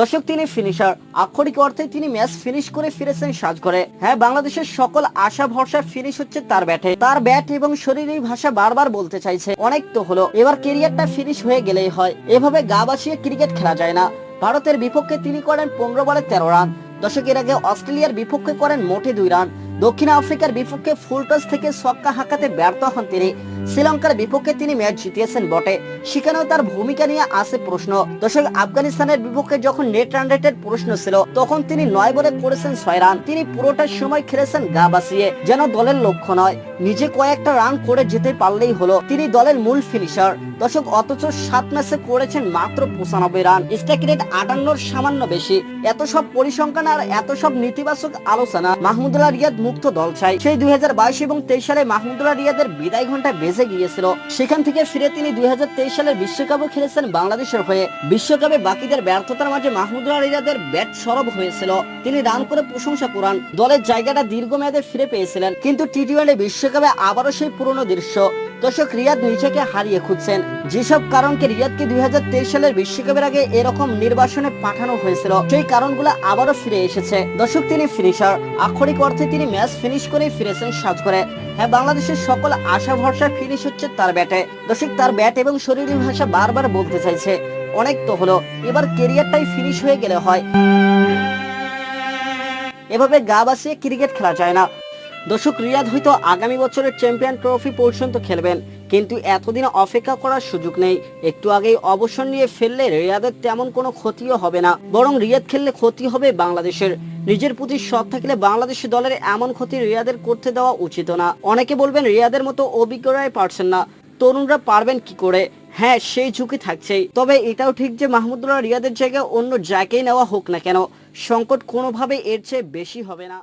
দর্শক তিনি ফিনিশার, আক্ষরিক অর্থে তিনি ম্যাচ ফিনিশ করে ফিরেছেন সাজঘরে। হ্যাঁ, বাংলাদেশের সকল আশা ভরসা ফিনিশ হচ্ছে তার ব্যাটে। তার ব্যাট এবং শরীরের ভাষা বারবার বলতে চাইছে অনেক তো হলো, এবার কেরিয়ারটা ফিনিশ হয়ে গেলেই হয়। এভাবে গা বাসিয়ে ক্রিকেট খেলা যায় না। ভারতের বিপক্ষে তিনি করেন 15 বলে 13 রান। দর্শকের আগে অস্ট্রেলিয়ার বিপক্ষে করেন মোটে 2 রান। দক্ষিণ আফ্রিকার বিপক্ষে ফুল টস থেকে ছক্কা হাঁকাতে ব্যর্থ হন তিনি। শ্রীলঙ্কার বিপক্ষে তিনি ম্যাচ জিতিয়েছেন বটে, সেখানেও তার ভূমিকা নিয়ে আছে প্রশ্ন। দর্শক আফগানিস্তানের বিপক্ষে যখন নেট রান রেটের প্রশ্ন ছিল, তখন তিনি 9 বলে করেছেন 6 রান। তিনি পুরোটা সময় খেলেছেন গা বাসিয়ে, যেন দলের লক্ষ্য নয়, নিজে কয়েকটা রান করে যেতে পারলেই হলো। তিনি দলের মূল ফিনিশার। দর্শক অথচ 7 ম্যাচে করেছেন মাত্র 95 রান, স্ট্রাইক রেট 58-র সামান্য বেশি। এত সব পরিসংখ্যান আর এত সব নেতিবাচক আলোচনা, মাহমুদুল্লাহ রিয়াদ মুক্ত দল চাই। সেই 2022 এবং 23 সালে মাহমুদুল্লাহ রিয়াদের বিদায় ঘন্টা বেজে গিয়েছিল। সেখান থেকে ফিরে তিনি 2023 সালের বিশ্বকাপও খেলেছেন বাংলাদেশের হয়ে। বিশ্বকাপে বাকিদের ব্যর্থতার মাঝে মাহমুদুল্লাহ রিয়াদের ব্যাট সরব হয়েছিল। তিনি রান করে প্রশংসা কুড়ান, দলের জায়গাটা দীর্ঘমেয়াদে ফিরে পেয়েছিলেন। কিন্তু টি-20 বিশ্বকাপে আবারও সেই পুরনো দৃশ্য। দর্শক রিয়াদ নিজেকে হারিয়ে খুঁজছেন। যেসব কারণকে রিয়াদকে 2023 সালের বিশ্বকাপের আগে এরকম নির্বাসনে পাঠানো হয়েছিল, সেই কারণগুলো আবারও ফিরে এসেছে। দর্শক তিনি ফিনিশার, আক্ষরিক অর্থে তিনি ম্যাচ ফিনিশ করে ফিরেছেন সাজঘরে। হ্যাঁ, বাংলাদেশের সকল আশা ভরসা ফিনিশ হচ্ছে তার ব্যাটে। দর্শক তার ব্যাট এবং শরীরের ভাষা বারবার বলতে চাইছে অনেক তো হলো, এবার কেরিয়ারটাই ফিনিশ হয়ে গেলে হয়। এভাবে গা বাসিয়ে ক্রিকেট খেলা যায় না। দর্শক রিয়াদ হয়তো আগামী বছরের চ্যাম্পিয়ন ট্রফি পর্যন্ত খেলবেন, কিন্তু এতদিন অপেক্ষা করার সুযোগ নেই। একটু আগেই অবসর নিয়ে ফেললে রিয়াদের তেমন কোনো ক্ষতিও হবে না, বরং রিয়াদ খেললে ক্ষতি হবে বাংলাদেশের। নিজের প্রতি সৎ থাকলে বাংলাদেশ দলের এমন ক্ষতি রিয়াদের করতে দেওয়া উচিত না। অনেকে বলবেন রিয়াদের মতো অভিজ্ঞরাই পারছেন না, তরুণরা পারবেন কি করে? হ্যাঁ, সেই ঝুঁকি থাকছেই। তবে এটাও ঠিক যে মাহমুদুল্লাহ রিয়াদের জায়গায় অন্য যাকেই নেওয়া হোক না কেন, সংকট কোনোভাবে এর চেয়ে বেশি হবে না।